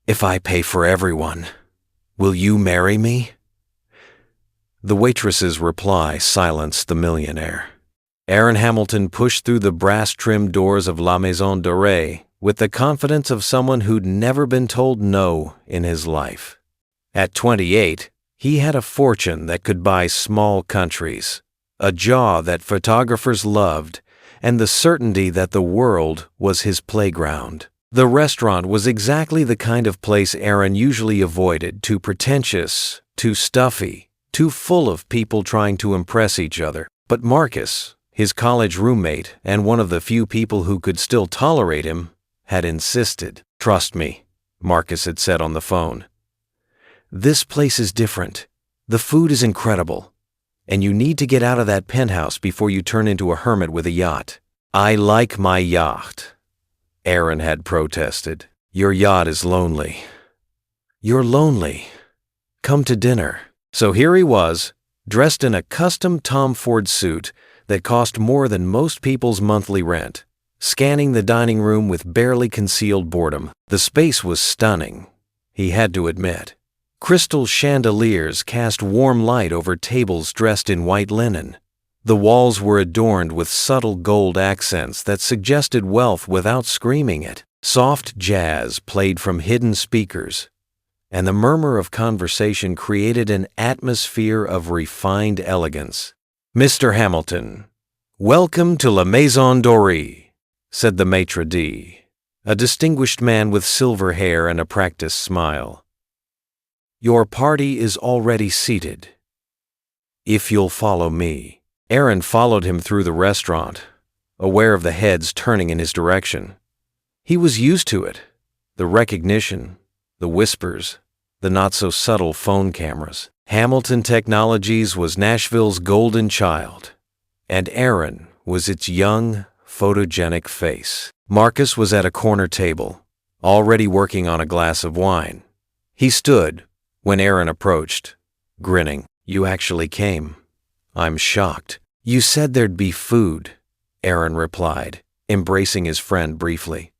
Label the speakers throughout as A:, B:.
A: If I pay for everyone, will you marry me? The waitress's reply silenced the millionaire. Aaron Hamilton pushed through the brass-trimmed doors of La Maison Dorée with the confidence of someone who'd never been told no in his life. At 28, he had a fortune that could buy small countries, a jaw that photographers loved, and the certainty that the world was his playground. The restaurant was exactly the kind of place Aaron usually avoided, too pretentious, too stuffy, too full of people trying to impress each other. But Marcus, his college roommate and one of the few people who could still tolerate him, had insisted. "Trust me," Marcus had said on the phone. "This place is different. The food is incredible. And you need to get out of that penthouse before you turn into a hermit with a yacht." "I like my yacht," Aaron had protested. "Your yacht is lonely." "You're lonely. Come to dinner." So here he was, dressed in a custom Tom Ford suit that cost more than most people's monthly rent, scanning the dining room with barely concealed boredom. The space was stunning, he had to admit. Crystal chandeliers cast warm light over tables dressed in white linen. The walls were adorned with subtle gold accents that suggested wealth without screaming it. Soft jazz played from hidden speakers, and the murmur of conversation created an atmosphere of refined elegance. "Mr. Hamilton, welcome to La Maison Dorée," said the maitre d', a distinguished man with silver hair and a practiced smile. "Your party is already seated. If you'll follow me." Aaron followed him through the restaurant, aware of the heads turning in his direction. He was used to it, the recognition, the whispers, the not-so-subtle phone cameras. Hamilton Technologies was Nashville's golden child, and Aaron was its young, photogenic face. Marcus was at a corner table, already working on a glass of wine. He stood when Aaron approached, grinning. "You actually came. I'm shocked." "You said there'd be food," Aaron replied, embracing his friend briefly.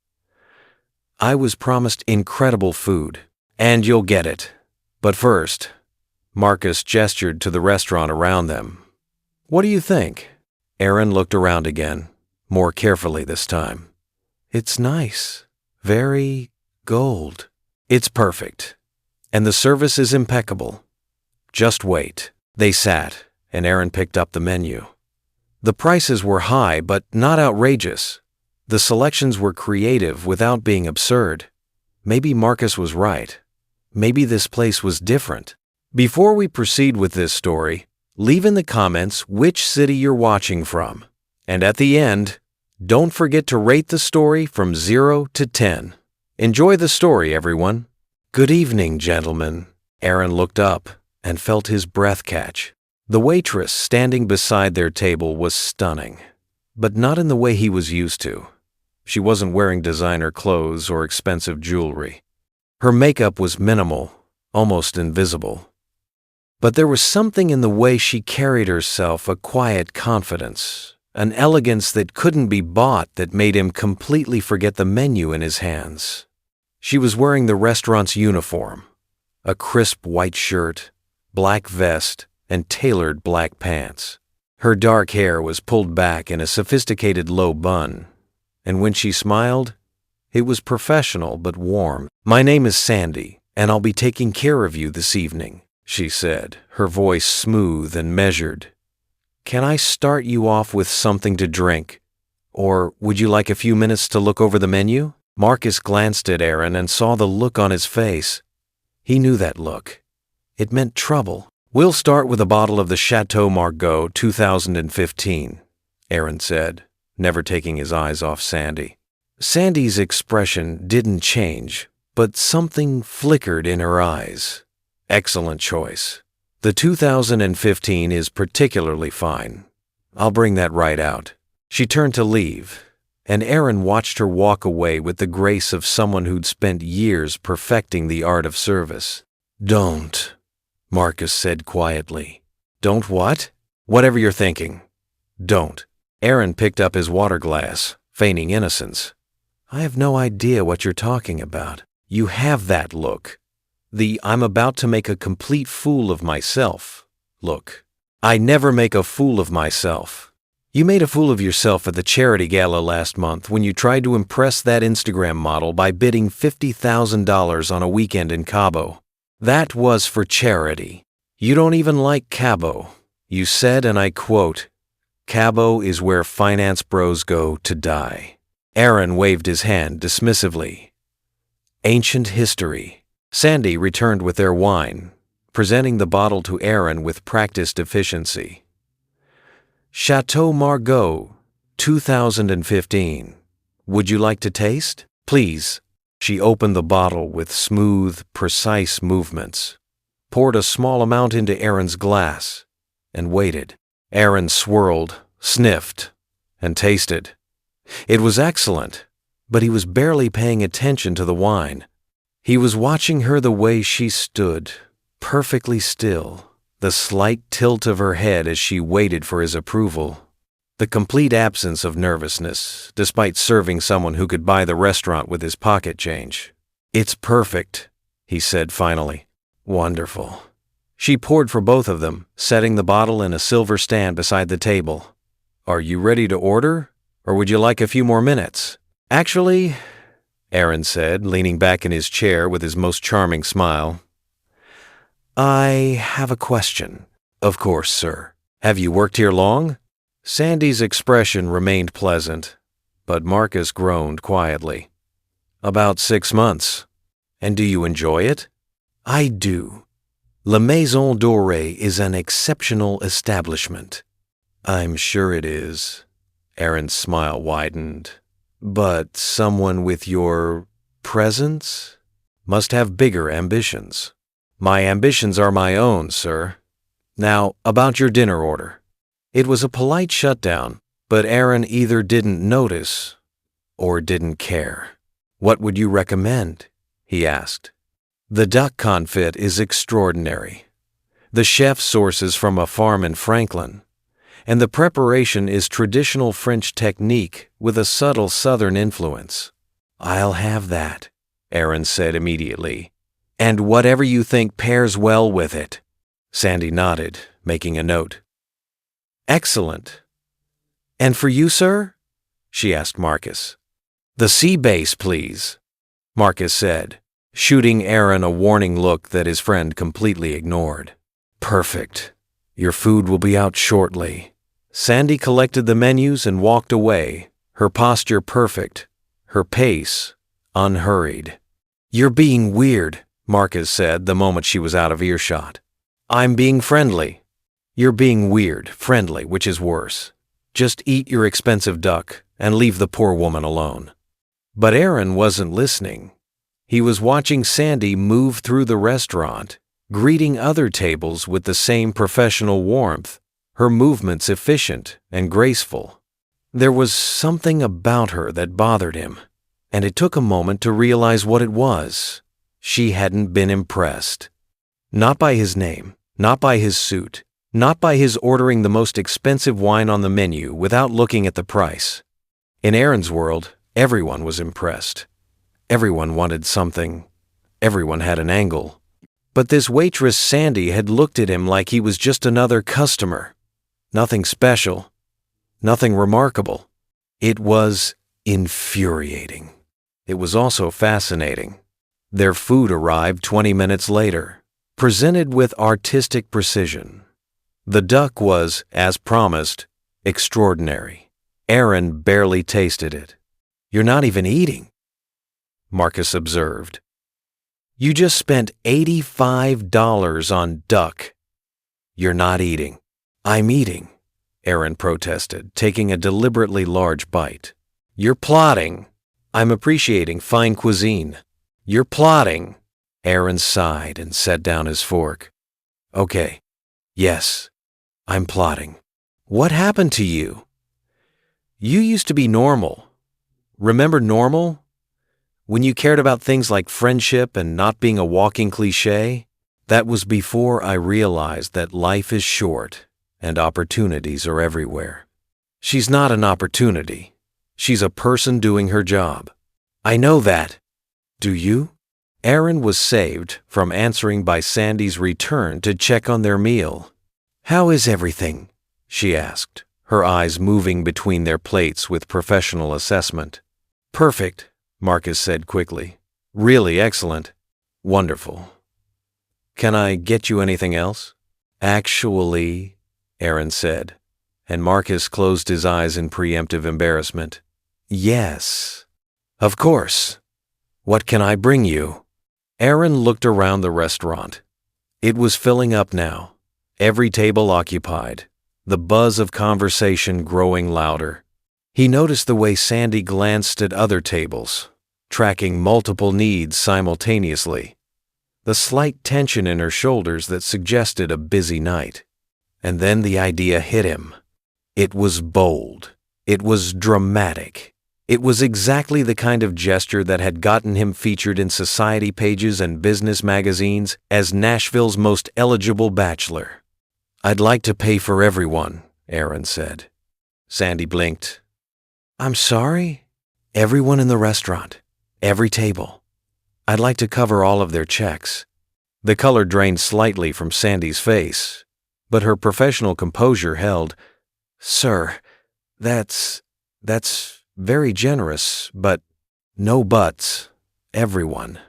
A: "I was promised incredible food, and you'll get it. But first," Marcus gestured to the restaurant around them. "What do you think?" Aaron looked around again, more carefully this time. "It's nice. Very gold." "It's perfect. And the service is impeccable. Just wait." They sat, and Aaron picked up the menu. The prices were high, but not outrageous. The selections were creative without being absurd. Maybe Marcus was right. Maybe this place was different. Before we proceed with this story, leave in the comments which city you're watching from. And at the end, don't forget to rate the story from 0 to 10. Enjoy the story, everyone. "Good evening, gentlemen." Aaron looked up and felt his breath catch. The waitress standing beside their table was stunning, but not in the way he was used to. She wasn't wearing designer clothes or expensive jewelry. Her makeup was minimal, almost invisible. But there was something in the way she carried herself, a quiet confidence, an elegance that couldn't be bought that made him completely forget the menu in his hands. She was wearing the restaurant's uniform, a crisp white shirt, black vest, and tailored black pants. Her dark hair was pulled back in a sophisticated low bun, and when she smiled, it was professional but warm. "My name is Sandy, and I'll be taking care of you this evening," she said, her voice smooth and measured. "Can I start you off with something to drink? Or would you like a few minutes to look over the menu?" Marcus glanced at Aaron and saw the look on his face. He knew that look. It meant trouble. "We'll start with a bottle of the Chateau Margaux 2015, Aaron said, never taking his eyes off Sandy. Sandy's expression didn't change, but something flickered in her eyes. "Excellent choice. The 2015 is particularly fine. I'll bring that right out." She turned to leave, and Aaron watched her walk away with the grace of someone who'd spent years perfecting the art of service. "Don't," Marcus said quietly. "Don't what?" "Whatever you're thinking. Don't." Aaron picked up his water glass, feigning innocence. "I have no idea what you're talking about." You have that look. The I'm about to make a complete fool of myself look. I never make a fool of myself. You made a fool of yourself at the charity gala last month when you tried to impress that Instagram model by bidding $50,000 on a weekend in Cabo. That was for charity. You don't even like Cabo. You said, and I quote, "Cabo is where finance bros go to die." Aaron waved his hand dismissively. Ancient history. Sandy returned with their wine, presenting the bottle to Aaron with practiced efficiency. Chateau Margaux, 2015. Would you like to taste? Please. She opened the bottle with smooth, precise movements, poured a small amount into Aaron's glass, and waited. Aaron swirled, sniffed, and tasted. It was excellent, but he was barely paying attention to the wine. He was watching her the way she stood, perfectly still, the slight tilt of her head as she waited for his approval, the complete absence of nervousness, despite serving someone who could buy the restaurant with his pocket change. "It's perfect," he said finally. "Wonderful." She poured for both of them, setting the bottle in a silver stand beside the table. "Are you ready to order, or would you like a few more minutes?" "Actually," Aaron said, leaning back in his chair with his most charming smile, "I have a question." "Of course, sir. Have you worked here long?" Sandy's expression remained pleasant, but Marcus groaned quietly. "About 6 months. And do you enjoy it?" "I do. La Maison Dorée is an exceptional establishment." "I'm sure it is." Aaron's smile widened. "But someone with your presence must have bigger ambitions." "My ambitions are my own, sir. Now, about your dinner order." It was a polite shutdown, but Aaron either didn't notice or didn't care. "What would you recommend?" he asked. "The duck confit is extraordinary. The chef sources from a farm in Franklin, and the preparation is traditional French technique with a subtle Southern influence." "I'll have that," Aaron said immediately. "And whatever you think pairs well with it." Sandy nodded, making a note. "Excellent. And for you, sir?" she asked Marcus. "The sea base, please," Marcus said, shooting Aaron a warning look that his friend completely ignored. "Perfect. Your food will be out shortly." Sandy collected the menus and walked away, her posture perfect, her pace unhurried. "You're being weird," Marcus said the moment she was out of earshot. "I'm being friendly." "You're being weird, friendly, which is worse. Just eat your expensive duck and leave the poor woman alone." But Aaron wasn't listening. He was watching Sandy move through the restaurant, greeting other tables with the same professional warmth, her movements efficient and graceful. There was something about her that bothered him, and it took a moment to realize what it was. She hadn't been impressed. Not by his name, not by his suit, not by his ordering the most expensive wine on the menu without looking at the price. In Aaron's world, everyone was impressed. Everyone wanted something. Everyone had an angle. But this waitress Sandy had looked at him like he was just another customer. Nothing special. Nothing remarkable. It was infuriating. It was also fascinating. Their food arrived 20 minutes later, presented with artistic precision. The duck was, as promised, extraordinary. Aaron barely tasted it. "You're not even eating," Marcus observed. "You just spent $85 on duck." "You're not eating." "I'm eating," Aaron protested, taking a deliberately large bite. "You're plotting." "I'm appreciating fine cuisine." "You're plotting." Aaron sighed and set down his fork. "Okay, yes, I'm plotting." "What happened to you?" "You used to be normal. Remember normal? When you cared about things like friendship and not being a walking cliché? That was before I realized that life is short and opportunities are everywhere." "She's not an opportunity. She's a person doing her job." "I know that." "Do you?" Aaron was saved from answering by Sandy's return to check on their meal. "How is everything?" she asked, her eyes moving between their plates with professional assessment. "Perfect," Marcus said quickly. "Really excellent. Wonderful. Can I get you anything else?" "Actually," Aaron said, and Marcus closed his eyes in preemptive embarrassment. "Yes. Of course. What can I bring you?" Aaron looked around the restaurant. It was filling up now, every table occupied, the buzz of conversation growing louder. He noticed the way Sandy glanced at other tables, tracking multiple needs simultaneously, the slight tension in her shoulders that suggested a busy night. And then the idea hit him. It was bold. It was dramatic. It was exactly the kind of gesture that had gotten him featured in society pages and business magazines as Nashville's most eligible bachelor. "I'd like to pay for everyone," Aaron said. Sandy blinked. "I'm sorry?" "Everyone in the restaurant. Every table. I'd like to cover all of their checks." The color drained slightly from Sandy's face, but her professional composure held. "Sir, that's very generous, but..." "No buts. Everyone."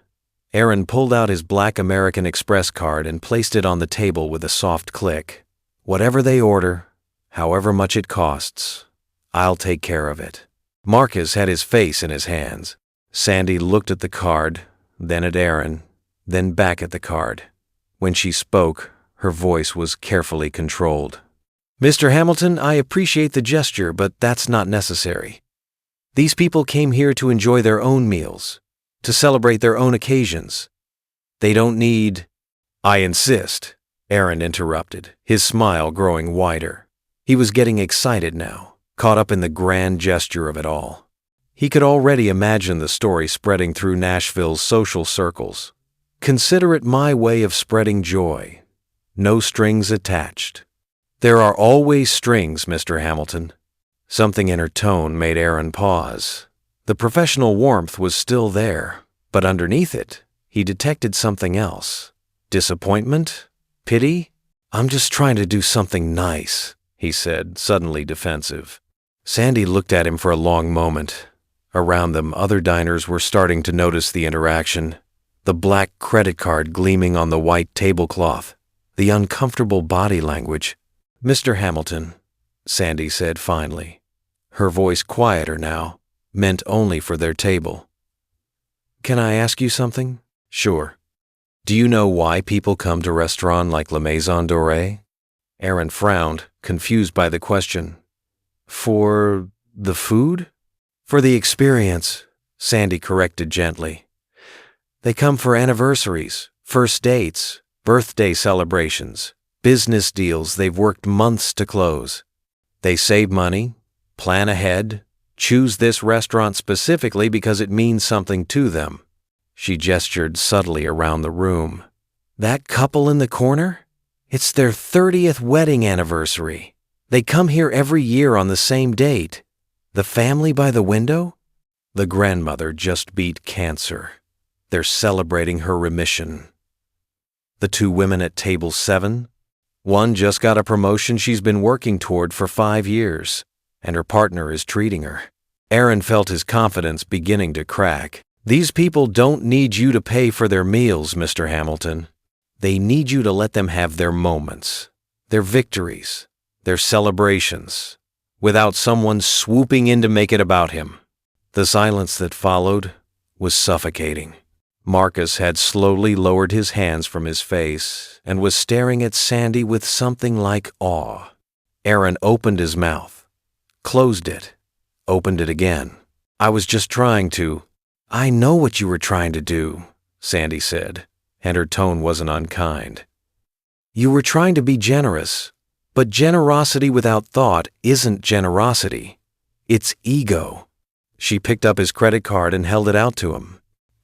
A: Aaron pulled out his black American Express card and placed it on the table with a soft click. "Whatever they order, however much it costs, I'll take care of it." Marcus had his face in his hands. Sandy looked at the card, then at Aaron, then back at the card. When she spoke, her voice was carefully controlled. "Mr. Hamilton, I appreciate the gesture, but that's not necessary. These people came here to enjoy their own meals, to celebrate their own occasions. They don't need..." "I insist," Aaron interrupted, his smile growing wider. He was getting excited now, caught up in the grand gesture of it all. He could already imagine the story spreading through Nashville's social circles. "Consider it my way of spreading joy. No strings attached." "There are always strings, Mr. Hamilton." Something in her tone made Aaron pause. The professional warmth was still there, but underneath it, he detected something else. Disappointment? Pity? "I'm just trying to do something nice," he said, suddenly defensive. Sandy looked at him for a long moment. Around them, other diners were starting to notice the interaction. The black credit card gleaming on the white tablecloth, the uncomfortable body language. "Mr. Hamilton," Sandy said finally, her voice quieter now, meant only for their table. "Can I ask you something?" "Sure." "Do you know why people come to a restaurant like La Maison Dorée?" Aaron frowned, confused by the question. "For the food?" "For the experience," Sandy corrected gently. "They come for anniversaries, first dates, birthday celebrations, business deals they've worked months to close. They save money, plan ahead, choose this restaurant specifically because it means something to them." She gestured subtly around the room. "That couple in the corner? It's their 30th wedding anniversary. They come here every year on the same date. The family by the window? The grandmother just beat cancer. They're celebrating her remission. The two women at table 7? One just got a promotion she's been working toward for 5 years, and her partner is treating her." Aaron felt his confidence beginning to crack. "These people don't need you to pay for their meals, Mr. Hamilton. They need you to let them have their moments, their victories, their celebrations, without someone swooping in to make it about him." The silence that followed was suffocating. Marcus had slowly lowered his hands from his face and was staring at Sandy with something like awe. Aaron opened his mouth, closed it, opened it again. "I was just trying to..." "I know what you were trying to do," Sandy said, and her tone wasn't unkind. "You were trying to be generous, but generosity without thought isn't generosity. It's ego." She picked up his credit card and held it out to him.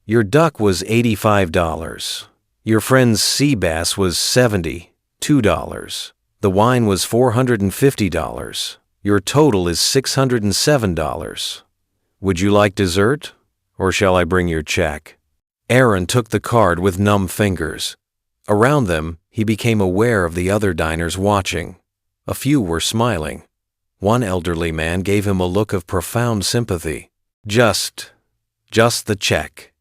A: "Your duck was $85. Your friend's sea bass was $72. The wine was $450. Your total is $607. Would you like dessert, or shall I bring your check?" Aaron took the card with numb fingers. Around them, he became aware of the other diners watching. A few were smiling. One elderly man gave him a look of profound sympathy. Just the check,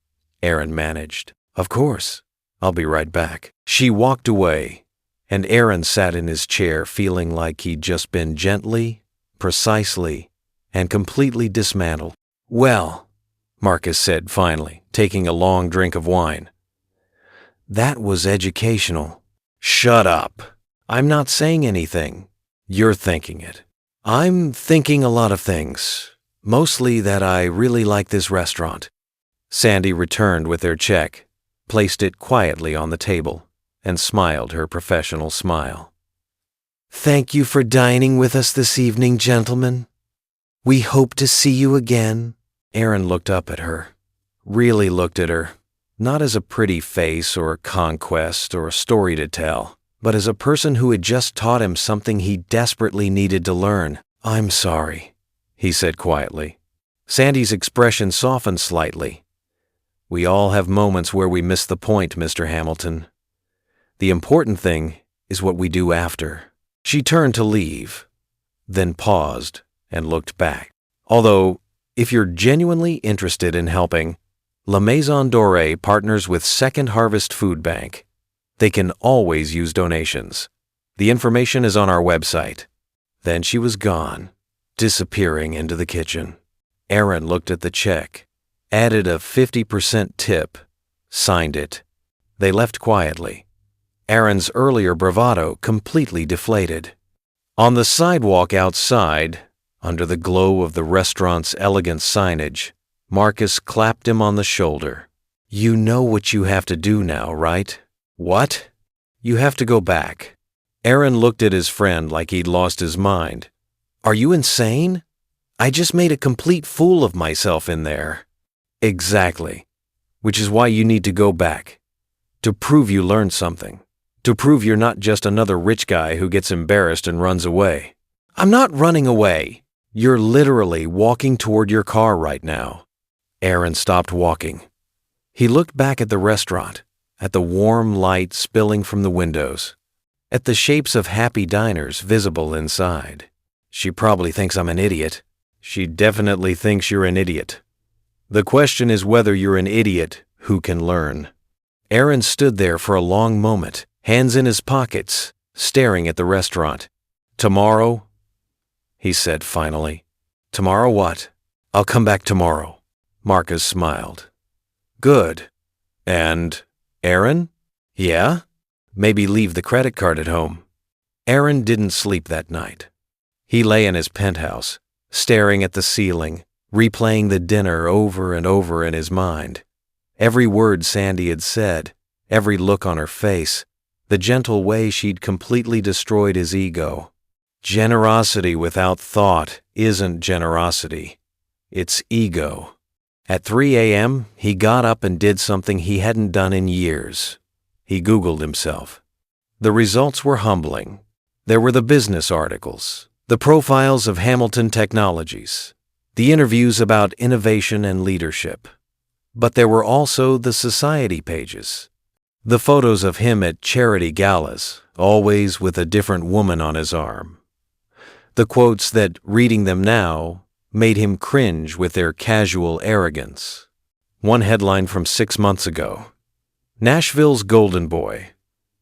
A: Aaron managed. Of course. I'll be right back. She walked away, and Aaron sat in his chair feeling like he'd just been gently, precisely, and completely dismantled. Well, Marcus said finally, taking a long drink of wine. That was educational. Shut up. I'm not saying anything. You're thinking it. I'm thinking a lot of things. Mostly that I really like this restaurant. Sandy returned with their check, placed it quietly on the table, and smiled her professional smile. Thank you for dining with us this evening, gentlemen. We hope to see you again. Aaron looked up at her, really looked at her, not as a pretty face or a conquest or a story to tell, but as a person who had just taught him something he desperately needed to learn. I'm sorry, he said quietly. Sandy's expression softened slightly. We all have moments where we miss the point, Mr. Hamilton. The important thing is what we do after. She turned to leave, then paused and looked back. Although, if you're genuinely interested in helping, La Maison Dorée partners with Second Harvest Food Bank. They can always use donations. The information is on our website. Then she was gone, disappearing into the kitchen. Aaron looked at the check, added a 50% tip, signed it. They left quietly. Aaron's earlier bravado completely deflated. On the sidewalk outside, under the glow of the restaurant's elegant signage, Marcus clapped him on the shoulder. You know what you have to do now, right? What? You have to go back. Aaron looked at his friend like he'd lost his mind. Are you insane? I just made a complete fool of myself in there. Exactly. Which is why you need to go back. To prove you learned something. To prove you're not just another rich guy who gets embarrassed and runs away. I'm not running away. You're literally walking toward your car right now. Aaron stopped walking. He looked back at the restaurant, at the warm light spilling from the windows, at the shapes of happy diners visible inside. She probably thinks I'm an idiot. She definitely thinks you're an idiot. The question is whether you're an idiot who can learn. Aaron stood there for a long moment, hands in his pockets, staring at the restaurant. Tomorrow, he said finally. Tomorrow what? I'll come back tomorrow. Marcus smiled. Good. And Aaron? Yeah? Maybe leave the credit card at home. Aaron didn't sleep that night. He lay in his penthouse, staring at the ceiling, replaying the dinner over and over in his mind. Every word Sandy had said, every look on her face, the gentle way she'd completely destroyed his ego. Generosity without thought isn't generosity. It's ego. At 3 a.m., he got up and did something he hadn't done in years. He Googled himself. The results were humbling. There were the business articles, the profiles of Hamilton Technologies, the interviews about innovation and leadership. But there were also the society pages, the photos of him at charity galas, always with a different woman on his arm. The quotes that, reading them now, made him cringe with their casual arrogance. One headline from 6 months ago. Nashville's golden boy.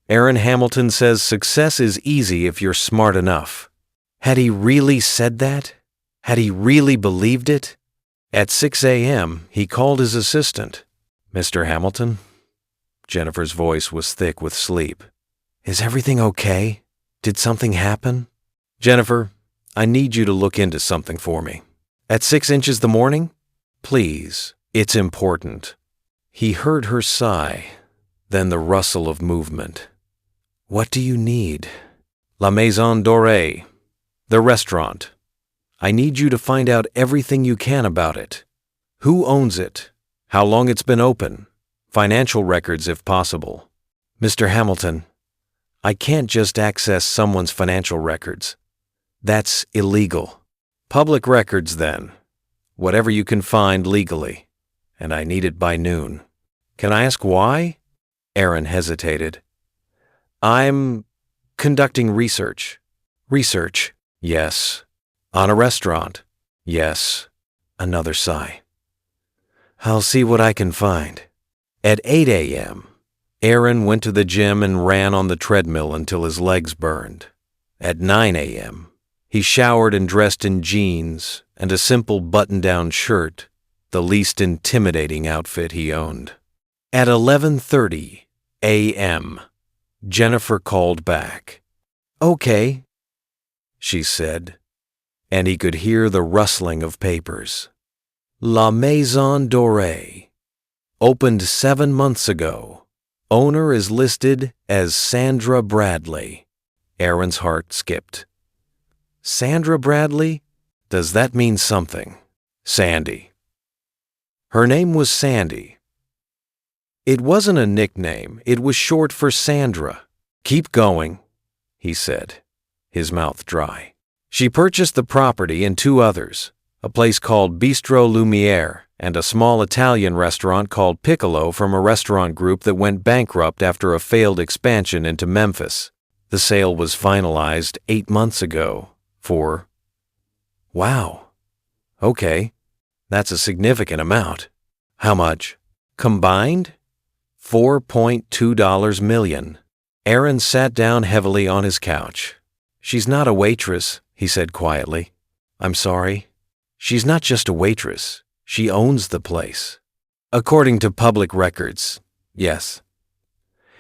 A: Aaron Hamilton says success is easy if you're smart enough. Had he really said that? Had he really believed it? At 6 a.m., he called his assistant. Mr. Hamilton? Jennifer's voice was thick with sleep. Is everything okay? Did something happen? Jennifer, I need you to look into something for me. At 6 inches the morning? Please, it's important. He heard her sigh, then the rustle of movement. What do you need? La Maison Dorée, the restaurant. I need you to find out everything you can about it. Who owns it? How long it's been open? Financial records if possible. Mr. Hamilton, I can't just access someone's financial records. That's illegal. Public records, then. Whatever you can find legally. And I need it by noon. Can I ask why? Aaron hesitated. I'm conducting research. Research? Yes. On a restaurant? Yes. Another sigh. I'll see what I can find. At 8 a.m., Aaron went to the gym and ran on the treadmill until his legs burned. At 9 a.m., he showered and dressed in jeans and a simple button-down shirt, the least intimidating outfit he owned. At 11:30 a.m., Jennifer called back. Okay, she said, and he could hear the rustling of papers. La Maison Dorée. Opened 7 months ago. Owner is listed as Sandra Bradley. Aaron's heart skipped. Sandra Bradley? Does that mean something? Sandy. Her name was Sandy. It wasn't a nickname, it was short for Sandra. Keep going, he said, his mouth dry. She purchased the property and 2 others, a place called Bistro Lumiere and a small Italian restaurant called Piccolo from a restaurant group that went bankrupt after a failed expansion into Memphis. The sale was finalized 8 months ago for... Wow. Okay, that's a significant amount. How much? Combined? $4.2 million. Aaron sat down heavily on his couch. She's not a waitress, he said quietly. I'm sorry. She's not just a waitress. She owns the place. According to public records, yes.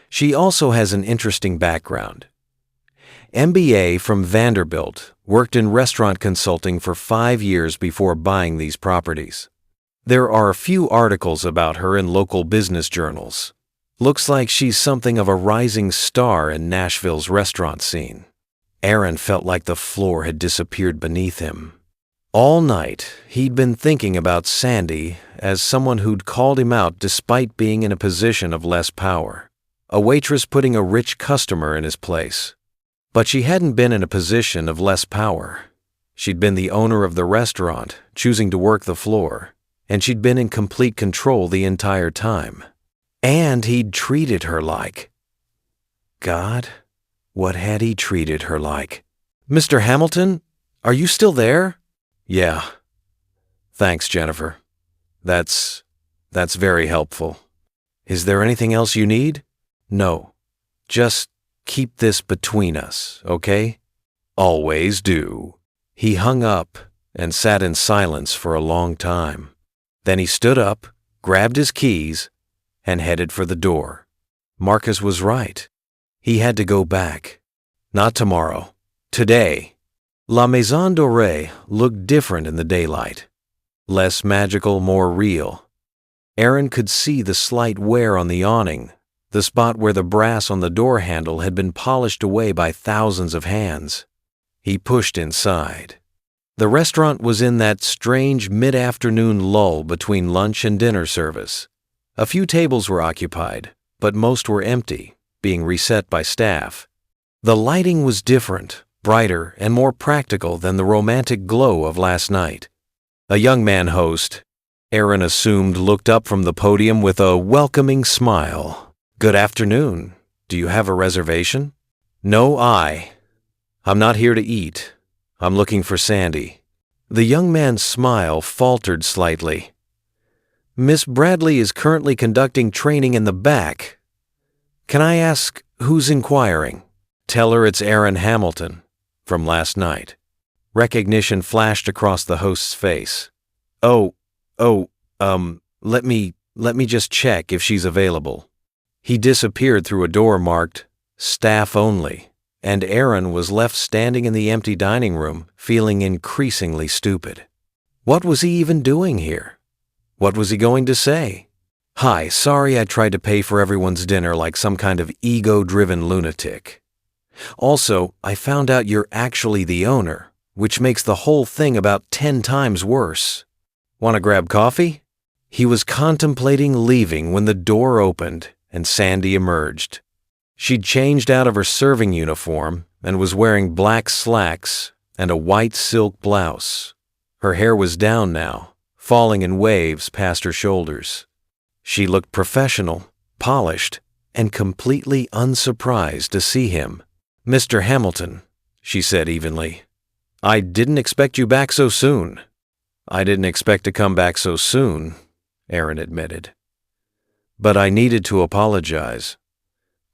A: She also has an interesting background. MBA from Vanderbilt, worked in restaurant consulting for 5 years before buying these properties. There are a few articles about her in local business journals. Looks like she's something of a rising star in Nashville's restaurant scene. Aaron felt like the floor had disappeared beneath him. All night, he'd been thinking about Sandy as someone who'd called him out despite being in a position of less power. A waitress putting a rich customer in his place. But she hadn't been in a position of less power. She'd been the owner of the restaurant, choosing to work the floor, and she'd been in complete control the entire time. And he'd treated her like... God, what had he treated her like? Mr. Hamilton, are you still there? Yeah. Thanks, Jennifer. That's very helpful. Is there anything else you need? No. Just keep this between us, okay? Always do. He hung up and sat in silence for a long time. Then he stood up, grabbed his keys, and headed for the door. Marcus was right. He had to go back. Not tomorrow. Today. La Maison Dorée looked different in the daylight. Less magical, more real. Aaron could see the slight wear on the awning, the spot where the brass on the door handle had been polished away by thousands of hands. He pushed inside. The restaurant was in that strange mid-afternoon lull between lunch and dinner service. A few tables were occupied, but most were empty, being reset by staff. The lighting was different, brighter, and more practical than the romantic glow of last night. A young man host, Aaron assumed, looked up from the podium with a welcoming smile. Good afternoon. Do you have a reservation? No, I'm not here to eat. I'm looking for Sandy. The young man's smile faltered slightly. Miss Bradley is currently conducting training in the back. Can I ask who's inquiring? Tell her it's Aaron Hamilton, from last night. Recognition flashed across the host's face. Let me just check if she's available. He disappeared through a door marked, Staff Only, and Aaron was left standing in the empty dining room, feeling increasingly stupid. What was he even doing here? What was he going to say? Hi, sorry I tried to pay for everyone's dinner like some kind of ego-driven lunatic. Also, I found out you're actually the owner, which makes the whole thing about 10 times worse. Want to grab coffee? He was contemplating leaving when the door opened and Sandy emerged. She'd changed out of her serving uniform and was wearing black slacks and a white silk blouse. Her hair was down now, falling in waves past her shoulders. She looked professional, polished, and completely unsurprised to see him. "Mr. Hamilton," she said evenly, "I didn't expect you back so soon." "I didn't expect to come back so soon," Aaron admitted. "But I needed to apologize.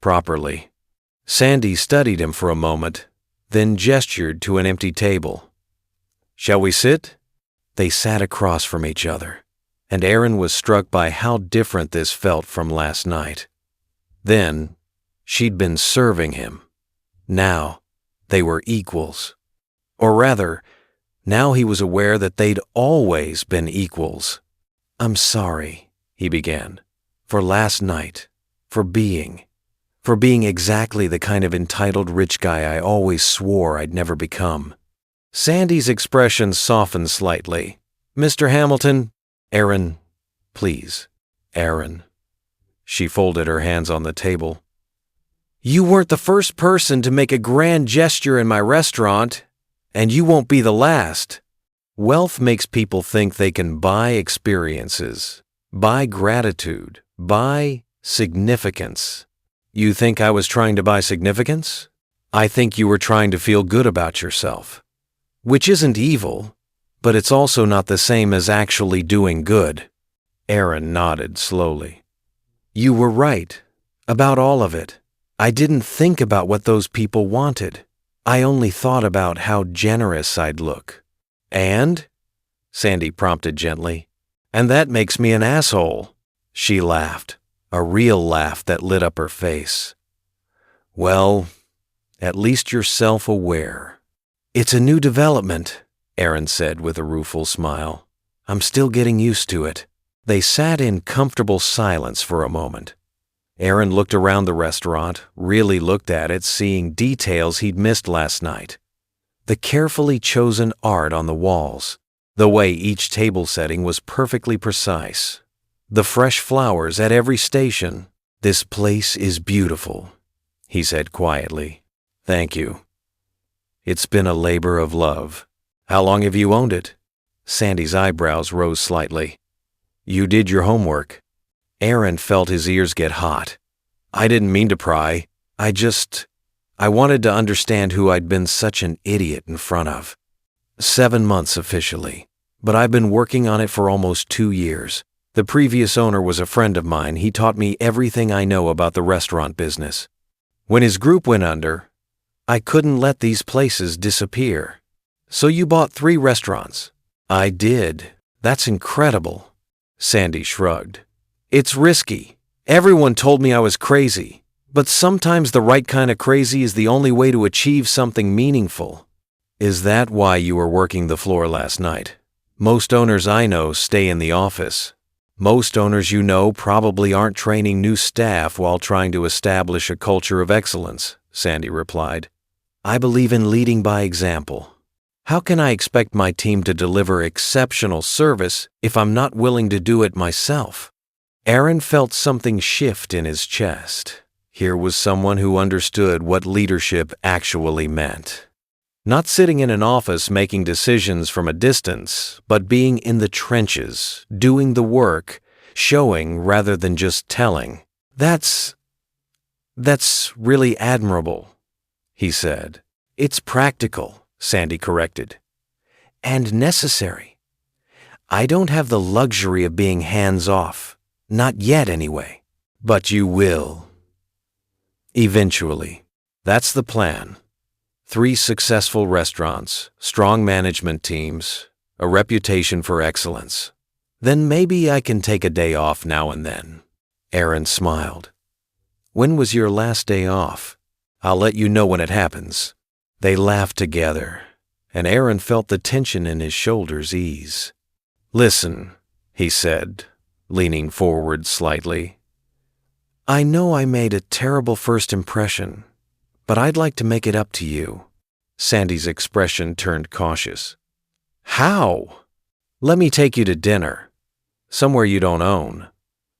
A: Properly." Sandy studied him for a moment, then gestured to an empty table. "Shall we sit?" They sat across from each other, and Aaron was struck by how different this felt from last night. Then, she'd been serving him. Now, they were equals. Or rather, now he was aware that they'd always been equals. "I'm sorry," he began, "for last night, for being exactly the kind of entitled rich guy I always swore I'd never become." Sandy's expression softened slightly. "Mr. Hamilton," "Aaron, please, Aaron." She folded her hands on the table. "You weren't the first person to make a grand gesture in my restaurant, and you won't be the last." Wealth makes people think they can buy experiences, buy gratitude, buy significance. You think I was trying to buy significance? I think you were trying to feel good about yourself. Which isn't evil, but it's also not the same as actually doing good. Aaron nodded slowly. "You were right, about all of it. I didn't think about what those people wanted. I only thought about how generous I'd look." "And?" Sandy prompted gently. "And that makes me an asshole." She laughed, a real laugh that lit up her face. "Well, at least you're self-aware." "It's a new development," Aaron said with a rueful smile. "I'm still getting used to it." They sat in comfortable silence for a moment. Aaron looked around the restaurant, really looked at it, seeing details he'd missed last night. The carefully chosen art on the walls, the way each table setting was perfectly precise, the fresh flowers at every station. "This place is beautiful," he said quietly. "Thank you. It's been a labor of love." "How long have you owned it?" Sandy's eyebrows rose slightly. "You did your homework." Aaron felt his ears get hot. "I didn't mean to pry. I wanted to understand who I'd been such an idiot in front of." 7 months officially, but I've been working on it for almost 2 years. The previous owner was a friend of mine. He taught me everything I know about the restaurant business. When his group went under, I couldn't let these places disappear. "So you bought 3 restaurants?" "I did. That's incredible." Sandy shrugged. "It's risky. Everyone told me I was crazy. But sometimes the right kind of crazy is the only way to achieve something meaningful." "Is that why you were working the floor last night? Most owners I know stay in the office. Most owners you know probably aren't training new staff while trying to establish a culture of excellence," Sandy replied. "I believe in leading by example. How can I expect my team to deliver exceptional service if I'm not willing to do it myself?" Aaron felt something shift in his chest. Here was someone who understood what leadership actually meant. Not sitting in an office making decisions from a distance, but being in the trenches, doing the work, showing rather than just telling. That's really admirable," he said. "It's practical," Sandy corrected. "And necessary. I don't have the luxury of being hands-off. Not yet, anyway. But you will. Eventually. That's the plan. 3 successful restaurants, strong management teams, a reputation for excellence. Then maybe I can take a day off now and then." Aaron smiled. "When was your last day off?" "I'll let you know when it happens." They laughed together, and Aaron felt the tension in his shoulders ease. "Listen," he said, leaning forward slightly. "I know I made a terrible first impression, but I'd like to make it up to you." Sandy's expression turned cautious. "How?" "Let me take you to dinner. Somewhere you don't own.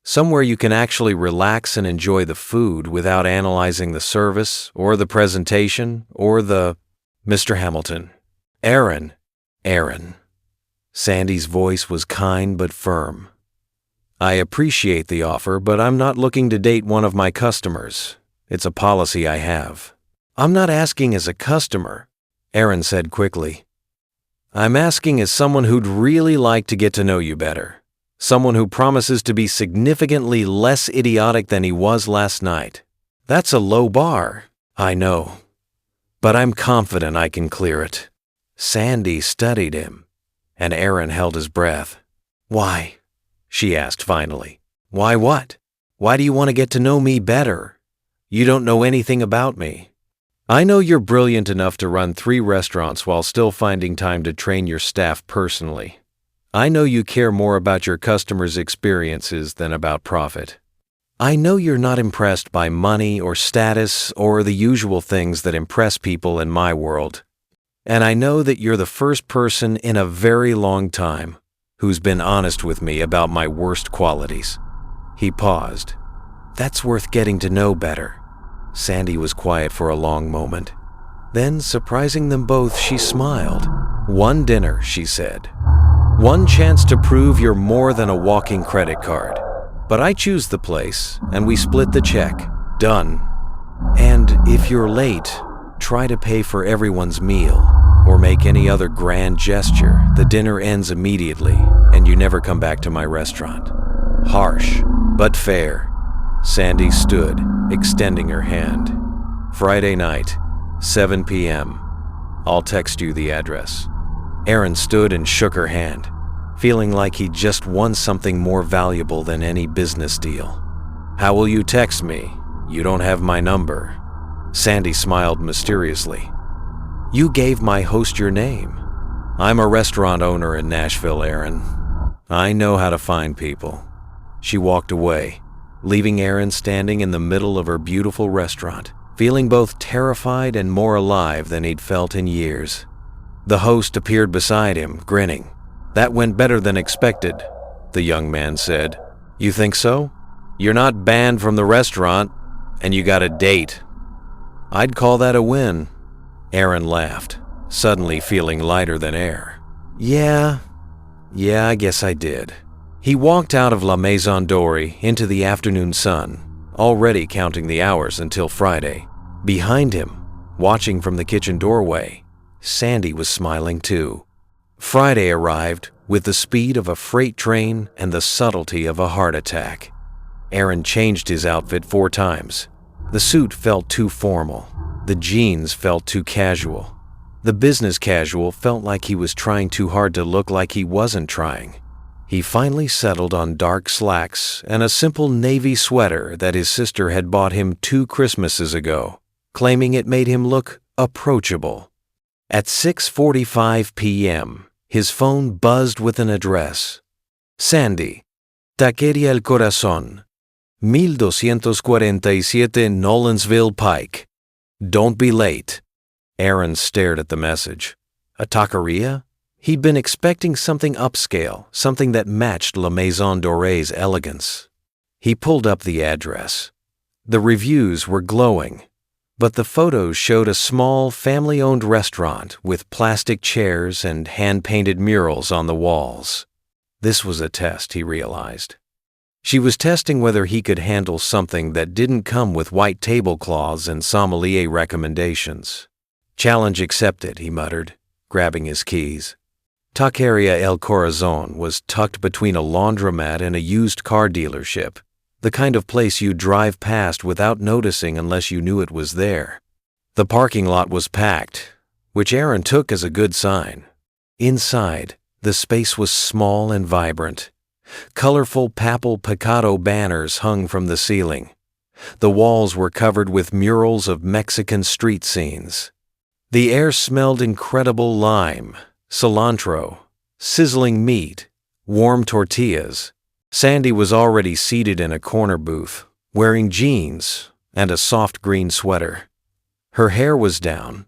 A: Somewhere you can actually relax and enjoy the food without analyzing the service or the presentation or the—" "Mr. Hamilton." Aaron. Sandy's voice was kind but firm. I appreciate the offer, but I'm not looking to date one of my customers. It's a policy I have. I'm not asking as a customer, Aaron said quickly. I'm asking as someone who'd really like to get to know you better. Someone who promises to be significantly less idiotic than he was last night. That's a low bar, I know. But I'm confident I can clear it. Sandy studied him, and Aaron held his breath. Why? She asked finally. Why what? Why do you want to get to know me better? You don't know anything about me. I know you're brilliant enough to run 3 restaurants while still finding time to train your staff personally. I know you care more about your customers' experiences than about profit. I know you're not impressed by money or status or the usual things that impress people in my world. And I know that you're the first person in a very long time who's been honest with me about my worst qualities. He paused. That's worth getting to know better. Sandy was quiet for a long moment. Then, surprising them both, she smiled. One dinner, she said. One chance to prove you're more than a walking credit card. But I choose the place, and we split the check. Done. And if you're late, try to pay for everyone's meal, or make any other grand gesture. The dinner ends immediately, and you never come back to my restaurant. Harsh, but fair. Sandy stood, extending her hand. Friday night, 7 p.m. I'll text you the address. Aaron stood and shook her hand, feeling like he'd just won something more valuable than any business deal. How will you text me? You don't have my number. Sandy smiled mysteriously. You gave my host your name. I'm a restaurant owner in Nashville, Aaron. I know how to find people. She walked away, leaving Aaron standing in the middle of her beautiful restaurant, feeling both terrified and more alive than he'd felt in years. The host appeared beside him, grinning. That went better than expected, the young man said. You think so? You're not banned from the restaurant, and you got a date. I'd call that a win. Aaron laughed, suddenly feeling lighter than air. Yeah, I guess I did. He walked out of La Maison Dorée into the afternoon sun, already counting the hours until Friday. Behind him, watching from the kitchen doorway, Sandy was smiling too. Friday arrived with the speed of a freight train and the subtlety of a heart attack. Aaron changed his outfit 4 times. The suit felt too formal. The jeans felt too casual. The business casual felt like he was trying too hard to look like he wasn't trying. He finally settled on dark slacks and a simple navy sweater that his sister had bought him 2 Christmases ago, claiming it made him look approachable. At 6:45 p.m., his phone buzzed with an address. Sandy, Taqueria El Corazón, 1247 Nolensville Pike. Don't be late. Aaron stared at the message. A taqueria? He'd been expecting something upscale, something that matched La Maison Dorée's elegance. He pulled up the address. The reviews were glowing, but the photos showed a small, family-owned restaurant with plastic chairs and hand-painted murals on the walls. This was a test, he realized. She was testing whether he could handle something that didn't come with white tablecloths and sommelier recommendations. Challenge accepted, he muttered, grabbing his keys. Taqueria El Corazón was tucked between a laundromat and a used car dealership, the kind of place you'd drive past without noticing unless you knew it was there. The parking lot was packed, which Aaron took as a good sign. Inside, the space was small and vibrant. Colorful Papal Picado banners hung from the ceiling. The walls were covered with murals of Mexican street scenes. The air smelled incredible lime, cilantro, sizzling meat, warm tortillas. Sandy was already seated in a corner booth, wearing jeans and a soft green sweater. Her hair was down,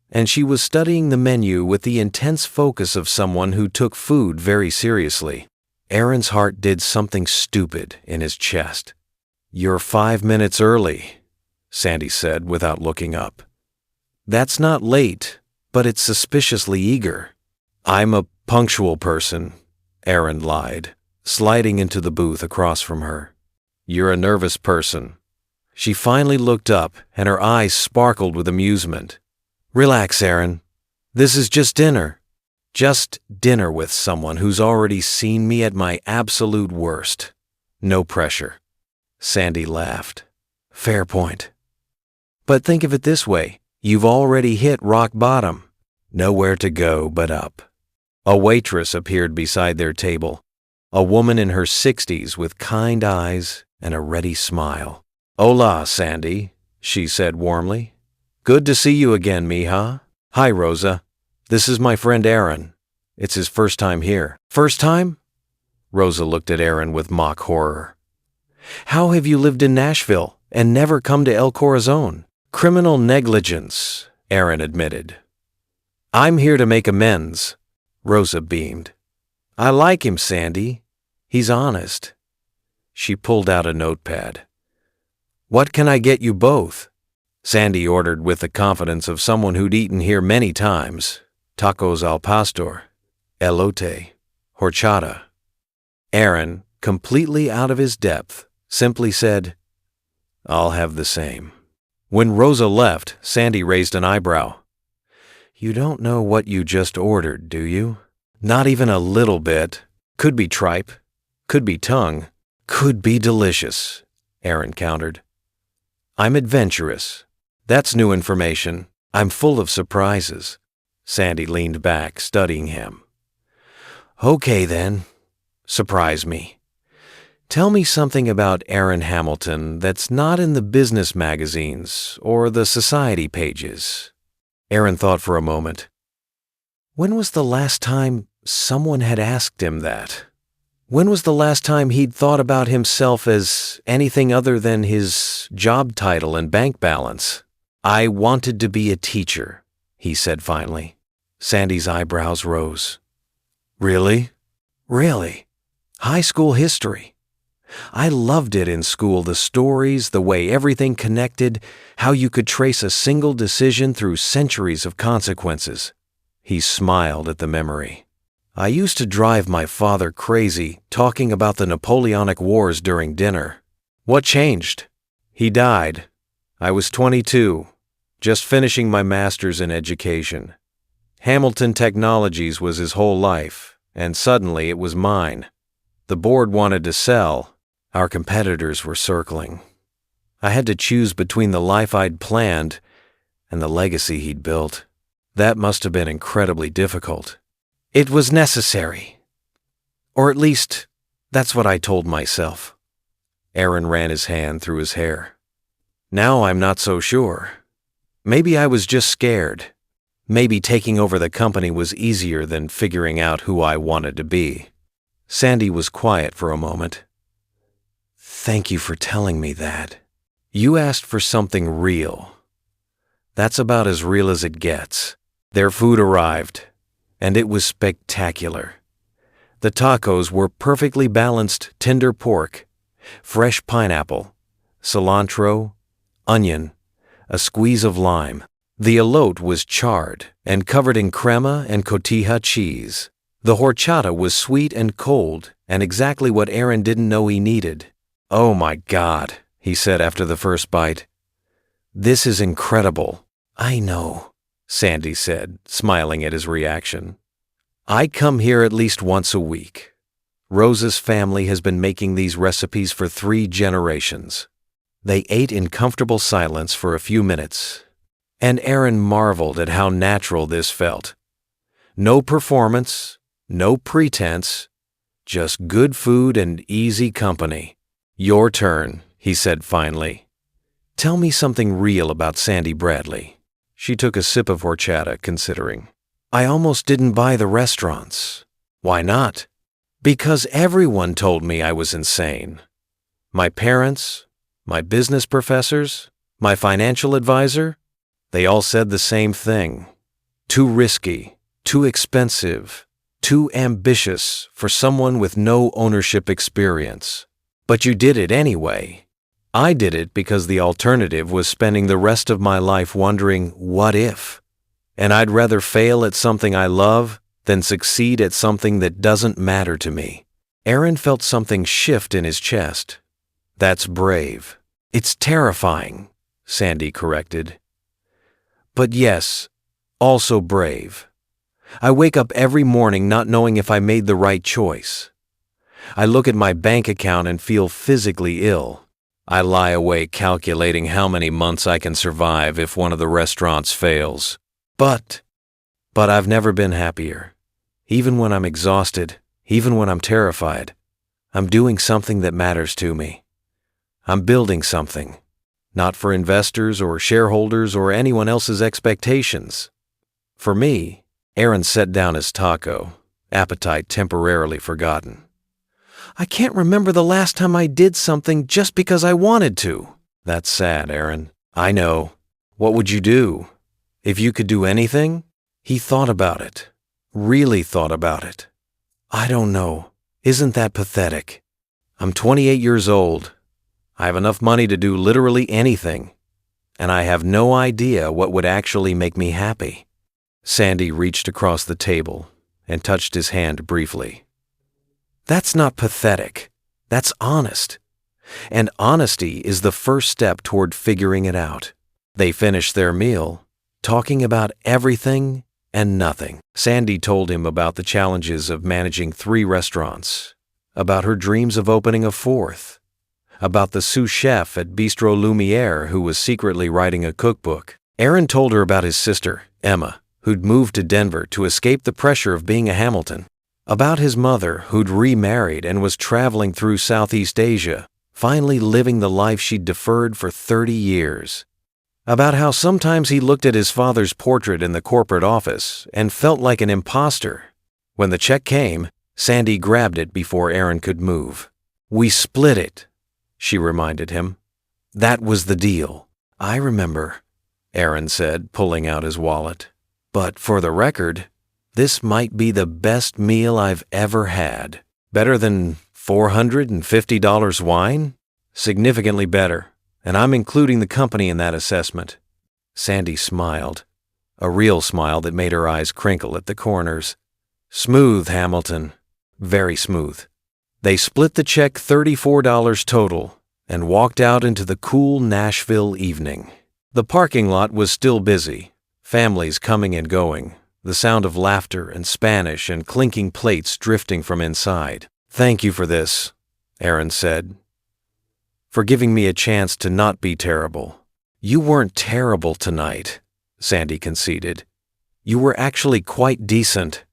A: and she was studying the menu with the intense focus of someone who took food very seriously. Aaron's heart did something stupid in his chest. You're 5 minutes early, Sandy said without looking up. That's not late, but it's suspiciously eager. I'm a punctual person, Aaron lied. sliding into the booth across from her. "You're a nervous person." She finally looked up, and her eyes sparkled with amusement. "Relax, Aaron. This is just dinner. Just dinner with someone who's already seen me at my absolute worst. No pressure." Sandy laughed. "Fair point. But think of it this way. You've already hit rock bottom. Nowhere to go but up." A waitress appeared beside their table, a woman in her 60s with kind eyes and a ready smile. "Hola, Sandy," she said warmly. "Good to see you again, mija. Hi, Rosa. This is my friend Aaron. It's his first time here." "First time?" Rosa looked at Aaron with mock horror. "How have you lived in Nashville and never come to El Corazon?" "Criminal negligence," Aaron admitted. "I'm here to make amends," Rosa beamed. "I like him, Sandy. He's honest." She pulled out a notepad. "What can I get you both?" Sandy ordered with the confidence of someone who'd eaten here many times. Tacos al pastor, elote, horchata. Aaron, completely out of his depth, simply said, "I'll have the same." When Rosa left, Sandy raised an eyebrow. "You don't know what you just ordered, do you?" "Not even a little bit. Could be tripe, could be tongue, could be delicious," Aaron countered. "I'm adventurous. That's new information. I'm full of surprises." Sandy leaned back, studying him. "Okay then, surprise me. Tell me something about Aaron Hamilton that's not in the business magazines or the society pages." Aaron thought for a moment. When was the last time someone had asked him that? When was the last time he'd thought about himself as anything other than his job title and bank balance? "I wanted to be a teacher," he said finally. Sandy's eyebrows rose. "Really?" "Really. High school history. I loved it in school, the stories, the way everything connected, how you could trace a single decision through centuries of consequences." He smiled at the memory. "I used to drive my father crazy talking about the Napoleonic Wars during dinner. What changed? He died. I was 22, just finishing my master's in education. Hamilton Technologies was his whole life, and suddenly it was mine. The board wanted to sell. Our competitors were circling. I had to choose between the life I'd planned and the legacy he'd built. That must have been incredibly difficult. It was necessary. Or at least, that's what I told myself." Aaron ran his hand through his hair. "Now I'm not so sure. Maybe I was just scared. Maybe taking over the company was easier than figuring out who I wanted to be." Sandy was quiet for a moment. "Thank you for telling me that. You asked for something real. That's about as real as it gets." Their food arrived, and it was spectacular. The tacos were perfectly balanced tender pork, fresh pineapple, cilantro, onion, a squeeze of lime. The elote was charred and covered in crema and cotija cheese. The horchata was sweet and cold, and exactly what Aaron didn't know he needed. "Oh my God," he said after the first bite. "This is incredible." "I know," Sandy said, smiling at his reaction. "I come here at least once a week. Rosa's family has been making these recipes for 3 generations." They ate in comfortable silence for a few minutes, and Aaron marveled at how natural this felt. No performance, no pretense, just good food and easy company. "Your turn," he said finally. "Tell me something real about Sandy Bradley." She took a sip of horchata, considering. "I almost didn't buy the restaurants." "Why not?" "Because everyone told me I was insane. My parents, my business professors, my financial advisor, they all said the same thing. Too risky, too expensive, too ambitious for someone with no ownership experience. But you did it anyway. I did it because the alternative was spending the rest of my life wondering, what if? And I'd rather fail at something I love than succeed at something that doesn't matter to me." Aaron felt something shift in his chest. That's brave. It's terrifying, Sandy corrected. But yes, also brave. I wake up every morning not knowing if I made the right choice. I look at my bank account and feel physically ill. I lie awake calculating how many months I can survive if one of the restaurants fails. But I've never been happier. Even when I'm exhausted, even when I'm terrified, I'm doing something that matters to me. I'm building something, not for investors or shareholders or anyone else's expectations. For me, Aaron set down his taco, appetite temporarily forgotten. I can't remember the last time I did something just because I wanted to. That's sad, Aaron. I know. What would you do? If you could do anything? He thought about it. Really thought about it. I don't know. Isn't that pathetic? I'm 28 years old. I have enough money to do literally anything. And I have no idea what would actually make me happy. Sandy reached across the table and touched his hand briefly. That's not pathetic. That's honest. And honesty is the first step toward figuring it out. They finished their meal, talking about everything and nothing. Sandy told him about the challenges of managing 3 restaurants, about her dreams of opening a 4th, about the sous chef at Bistro Lumiere who was secretly writing a cookbook. Aaron told her about his sister, Emma, who'd moved to Denver to escape the pressure of being a Hamilton, about his mother who'd remarried and was traveling through Southeast Asia, finally living the life she'd deferred for 30 years. About how sometimes he looked at his father's portrait in the corporate office and felt like an imposter. When the check came, Sandy grabbed it before Aaron could move. We split it, she reminded him. That was the deal. I remember, Aaron said, pulling out his wallet. But for the record, this might be the best meal I've ever had. Better than $450 wine? Significantly better. And I'm including the company in that assessment. Sandy smiled, a real smile that made her eyes crinkle at the corners. Smooth, Hamilton. Very smooth. They split the check $34 total and walked out into the cool Nashville evening. The parking lot was still busy, families coming and going, the sound of laughter and Spanish and clinking plates drifting from inside. Thank you for this, Aaron said. For giving me a chance to not be terrible. You weren't terrible tonight, Sandy conceded. You were actually quite decent.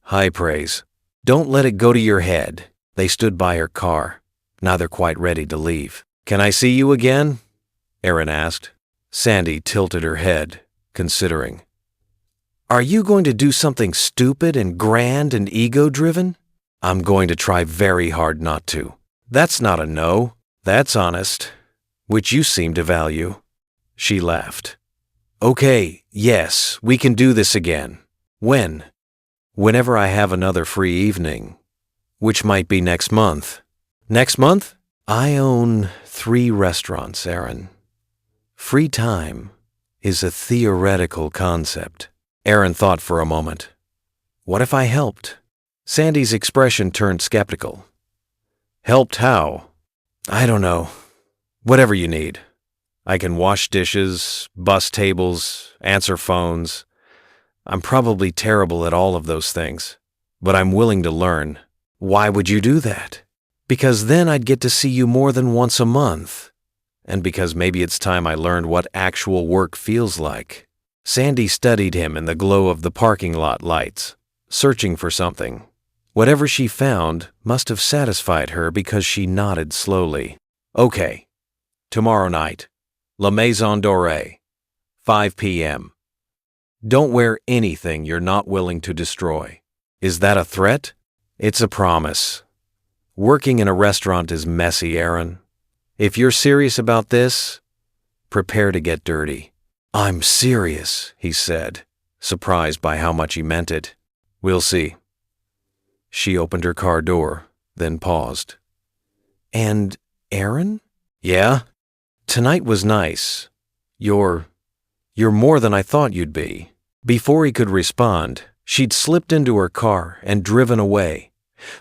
A: High praise. Don't let it go to your head. They stood by her car. Now they're quite ready to leave. Can I see you again? Aaron asked. Sandy tilted her head, considering. Are you going to do something stupid and grand and ego-driven? I'm going to try very hard not to. That's not a no. That's honest, which you seem to value. She laughed. Okay, yes, we can do this again. When? Whenever I have another free evening, which might be next month. Next month? I own 3 restaurants, Aaron. Free time is a theoretical concept. Aaron thought for a moment. What if I helped? Sandy's expression turned skeptical. Helped how? I don't know. Whatever you need. I can wash dishes, bus tables, answer phones. I'm probably terrible at all of those things, but I'm willing to learn. Why would you do that? Because then I'd get to see you more than once a month. And because maybe it's time I learned what actual work feels like. Sandy studied him in the glow of the parking lot lights, searching for something. Whatever she found must have satisfied her because she nodded slowly. Okay. Tomorrow night. La Maison Dorée. 5 p.m. Don't wear anything you're not willing to destroy. Is that a threat? It's a promise. Working in a restaurant is messy, Aaron. If you're serious about this, prepare to get dirty. I'm serious, he said, surprised by how much he meant it. We'll see. She opened her car door, then paused. And Aaron? Yeah? Tonight was nice. You're more than I thought you'd be. Before he could respond, she'd slipped into her car and driven away,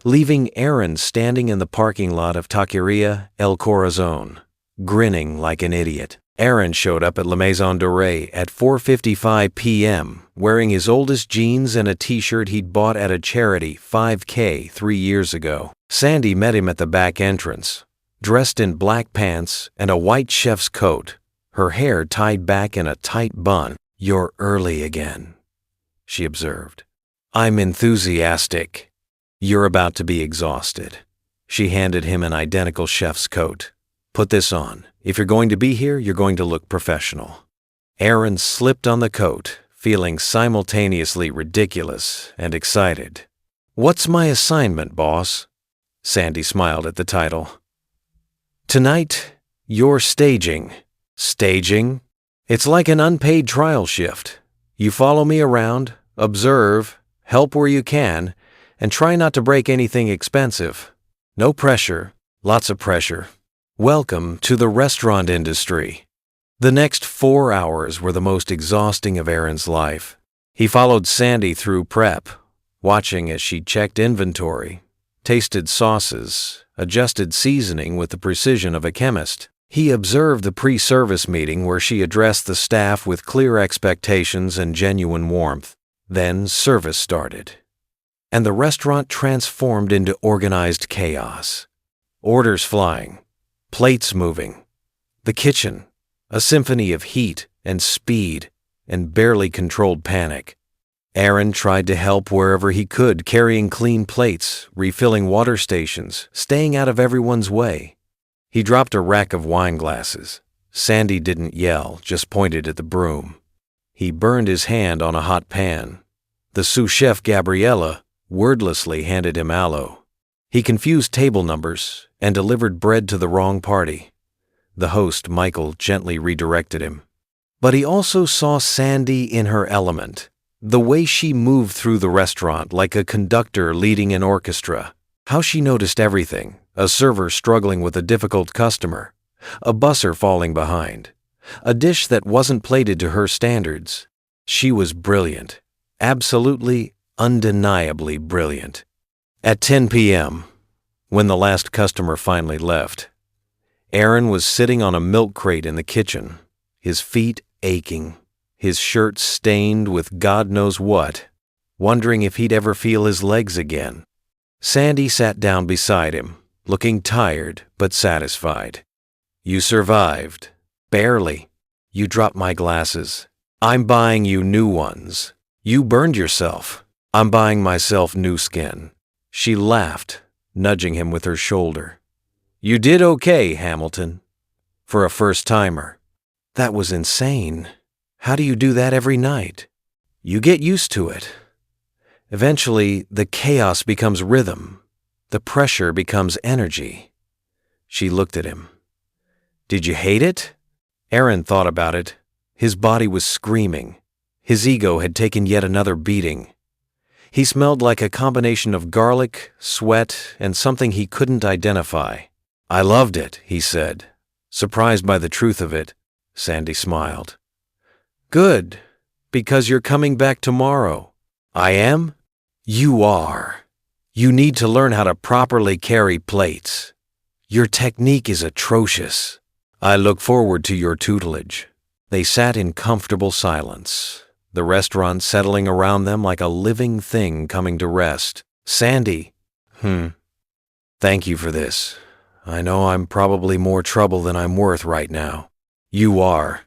A: leaving Aaron standing in the parking lot of Taqueria El Corazon, grinning like an idiot. Aaron showed up at La Maison Dorée at 4:55 p.m., wearing his oldest jeans and a t-shirt he'd bought at a charity 5K 3 years ago. Sandy met him at the back entrance, dressed in black pants and a white chef's coat, her hair tied back in a tight bun. "You're early again," she observed. "I'm enthusiastic. You're about to be exhausted." She handed him an identical chef's coat. "Put this on. If you're going to be here, you're going to look professional." Aaron slipped on the coat, feeling simultaneously ridiculous and excited. "What's my assignment, boss?" Sandy smiled at the title. "Tonight, you're staging." "Staging? It's like an unpaid trial shift. You follow me around, observe, help where you can, and try not to break anything expensive. No pressure, lots of pressure. Welcome to the restaurant industry." The next 4 hours were the most exhausting of Aaron's life. He followed Sandy through prep, watching as she checked inventory, tasted sauces, adjusted seasoning with the precision of a chemist. He observed the pre-service meeting where she addressed the staff with clear expectations and genuine warmth. Then service started, and the restaurant transformed into organized chaos. Orders flying, plates moving. The kitchen, a symphony of heat and speed and barely controlled panic. Aaron tried to help wherever he could, carrying clean plates, refilling water stations, staying out of everyone's way. He dropped a rack of wine glasses. Sandy didn't yell, just pointed at the broom. He burned his hand on a hot pan. The sous chef Gabriella wordlessly handed him aloe. He confused table numbers and delivered bread to the wrong party. The host, Michael, gently redirected him. But he also saw Sandy in her element, the way she moved through the restaurant like a conductor leading an orchestra, how she noticed everything, a server struggling with a difficult customer, a busser falling behind, a dish that wasn't plated to her standards. She was brilliant, absolutely, undeniably brilliant. At 10 p.m., when the last customer finally left, Aaron was sitting on a milk crate in the kitchen, his feet aching, his shirt stained with God knows what, wondering if he'd ever feel his legs again. Sandy sat down beside him, looking tired but satisfied. "You survived. Barely. You dropped my glasses. I'm buying you new ones. You burned yourself. I'm buying myself new skin." She laughed, nudging him with her shoulder. "You did okay, Hamilton. For a first-timer." "That was insane. How do you do that every night?" "You get used to it. Eventually, the chaos becomes rhythm. The pressure becomes energy." She looked at him. "Did you hate it?" Aaron thought about it. His body was screaming. His ego had taken yet another beating. He smelled like a combination of garlic, sweat, and something he couldn't identify. "I loved it," he said. Surprised by the truth of it, Sandy smiled. "Good, because you're coming back tomorrow." "I am?" "You are. You need to learn how to properly carry plates. Your technique is atrocious. I look forward to your tutelage." They sat in comfortable silence, the restaurant settling around them like a living thing coming to rest. Sandy, thank you for this. I know I'm probably more trouble than I'm worth right now." "You are,"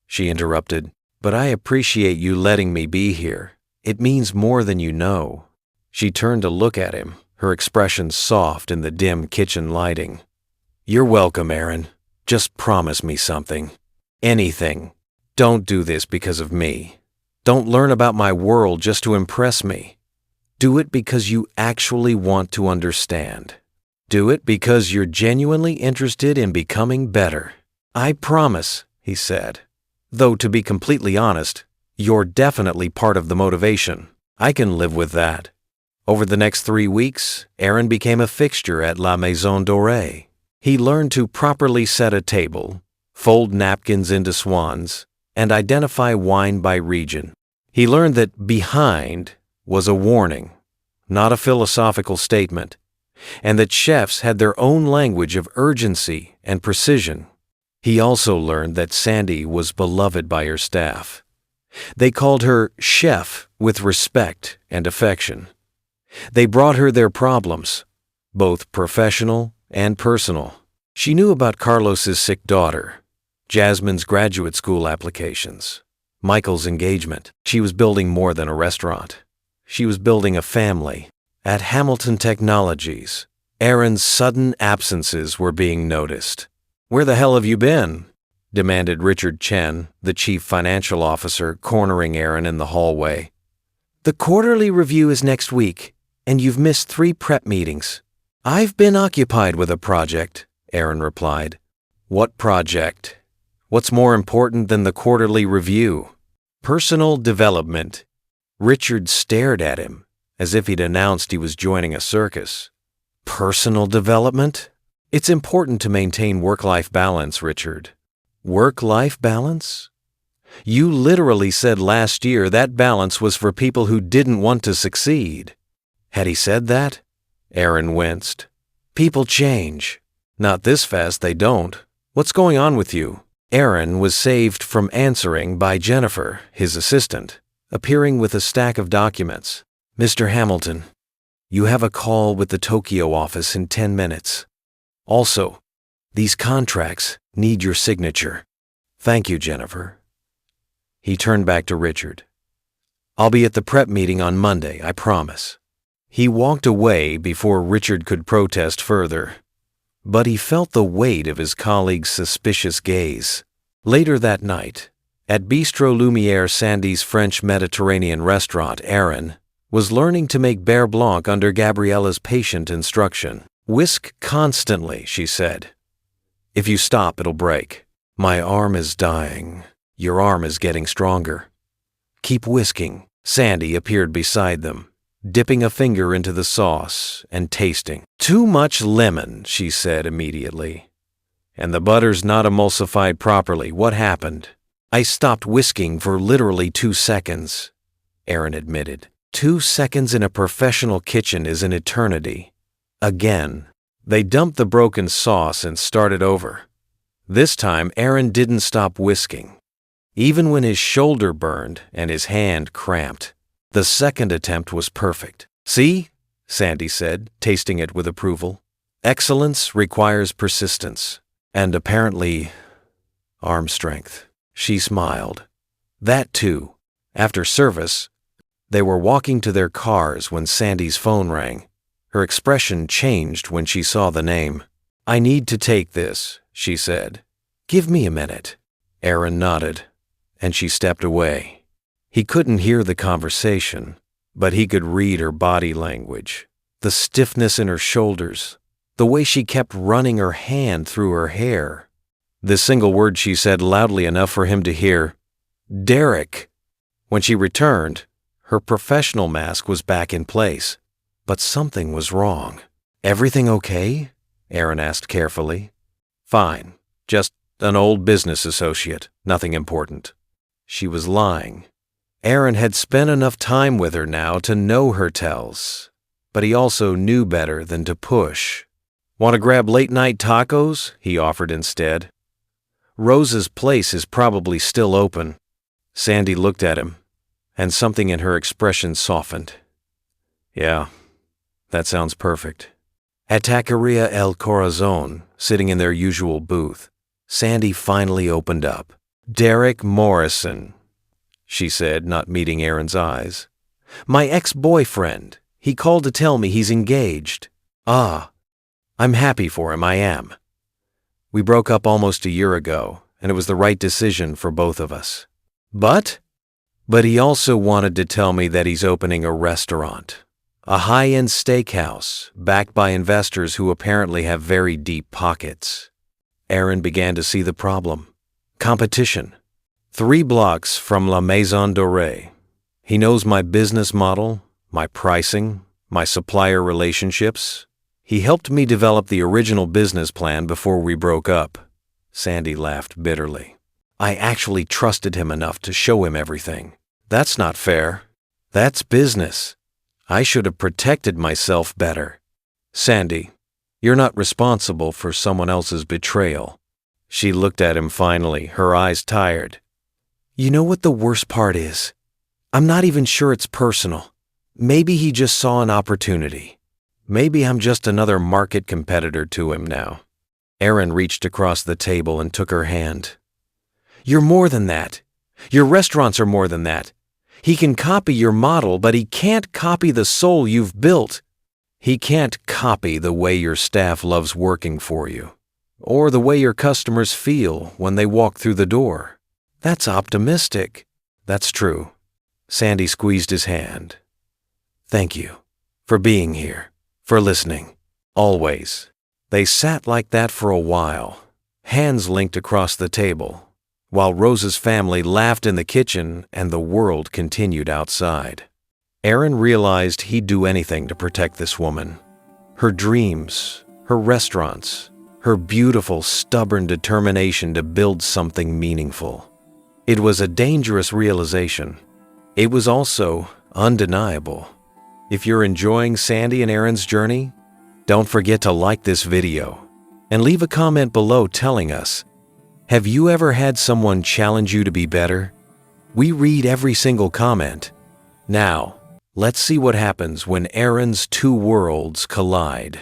A: she interrupted, "but I appreciate you letting me be here. It means more than you know." She turned to look at him, her expression soft in the dim kitchen lighting. "You're welcome, Aaron. Just promise me something. Anything. Don't do this because of me. Don't learn about my world just to impress me. Do it because you actually want to understand. Do it because you're genuinely interested in becoming better." "I promise," he said. "Though to be completely honest, you're definitely part of the motivation. I can live with that." Over the next 3 weeks, Aaron became a fixture at La Maison Dorée. He learned to properly set a table, fold napkins into swans, and identify wine by region. He learned that behind was a warning, not a philosophical statement, and that chefs had their own language of urgency and precision. He also learned that Sandy was beloved by her staff. They called her Chef with respect and affection. They brought her their problems, both professional and personal. She knew about Carlos's sick daughter, Jasmine's graduate school applications, Michael's engagement. She was building more than a restaurant. She was building a family. At Hamilton Technologies, Aaron's sudden absences were being noticed. "Where the hell have you been?" demanded Richard Chen, the chief financial officer, cornering Aaron in the hallway. "The quarterly review is next week, and you've missed 3 prep meetings." "I've been occupied with a project," Aaron replied. "What project? What's more important than the quarterly review?" "Personal development." Richard stared at him, as if he'd announced he was joining a circus. "Personal development? It's important to maintain work-life balance, Richard." "Work-life balance? You literally said last year that balance was for people who didn't want to succeed." Had he said that? Aaron winced. "People change. Not this fast, they don't. What's going on with you?" Aaron was saved from answering by Jennifer, his assistant, appearing with a stack of documents. "Mr. Hamilton, you have a call with the Tokyo office in 10 minutes. Also, these contracts need your signature." "Thank you, Jennifer." He turned back to Richard. "I'll be at the prep meeting on Monday, I promise." He walked away before Richard could protest further, but he felt the weight of his colleague's suspicious gaze. Later that night, at Bistro Lumière, Sandy's French Mediterranean restaurant, Aaron was learning to make beurre blanc under Gabriella's patient instruction. "Whisk constantly," she said. "If you stop, it'll break." "My arm is dying. Your arm is getting stronger. Keep whisking." Sandy appeared beside them, dipping a finger into the sauce and tasting. "Too much lemon," she said immediately. "And the butter's not emulsified properly. What happened?" "I stopped whisking for literally 2 seconds," Aaron admitted. 2 seconds in a professional kitchen is an eternity. Again, they dumped the broken sauce and started over. This time, Aaron didn't stop whisking, even when his shoulder burned and his hand cramped. The second attempt was perfect. "See?" Sandy said, tasting it with approval. "Excellence requires persistence, and apparently, arm strength." She smiled. That too. After service, they were walking to their cars when Sandy's phone rang. Her expression changed when she saw the name. "I need to take this," she said. "Give me a minute." Aaron nodded, and she stepped away. He couldn't hear the conversation, but he could read her body language, the stiffness in her shoulders, the way she kept running her hand through her hair. The single word she said loudly enough for him to hear, "Derek." When she returned, her professional mask was back in place, but something was wrong. "Everything okay?" Aaron asked carefully. "Fine. Just an old business associate. Nothing important." She was lying. Aaron had spent enough time with her now to know her tells, but he also knew better than to push. "Want to grab late-night tacos?" he offered instead. "Rose's place is probably still open." Sandy looked at him, and something in her expression softened. "Yeah, that sounds perfect." At Taqueria El Corazon, sitting in their usual booth, Sandy finally opened up. "Derek Morrison," she said, not meeting Aaron's eyes. "My ex-boyfriend. He called to tell me he's engaged." "Ah, I'm happy for him, I am. We broke up almost a year ago, and it was the right decision for both of us. But he also wanted to tell me that he's opening a restaurant, a high-end steakhouse, backed by investors who apparently have very deep pockets." Aaron began to see the problem. Competition. 3 blocks from La Maison Dorée. He knows my business model, my pricing, my supplier relationships. He helped me develop the original business plan before we broke up. Sandy laughed bitterly. "I actually trusted him enough to show him everything." "That's not fair." "That's business. I should have protected myself better. Sandy, you're not responsible for someone else's betrayal. She looked at him finally, her eyes tired. You know what the worst part is? I'm not even sure it's personal. Maybe he just saw an opportunity. Maybe I'm just another market competitor to him now. Aaron reached across the table and took her hand. You're more than that. Your restaurants are more than that. He can copy your model, but he can't copy the soul you've built. He can't copy the way your staff loves working for you, or the way your customers feel when they walk through the door. That's optimistic. That's true. Sandy squeezed his hand. Thank you for being here, for listening, always. They sat like that for a while, hands linked across the table, while Rose's family laughed in the kitchen and the world continued outside. Aaron realized he'd do anything to protect this woman. Her dreams, her restaurants, her beautiful, stubborn determination to build something meaningful. It was a dangerous realization. It was also undeniable. If you're enjoying Sandy and Aaron's journey, don't forget to like this video and leave a comment below telling us, have you ever had someone challenge you to be better? We read every single comment. Now, let's see what happens when Aaron's two worlds collide.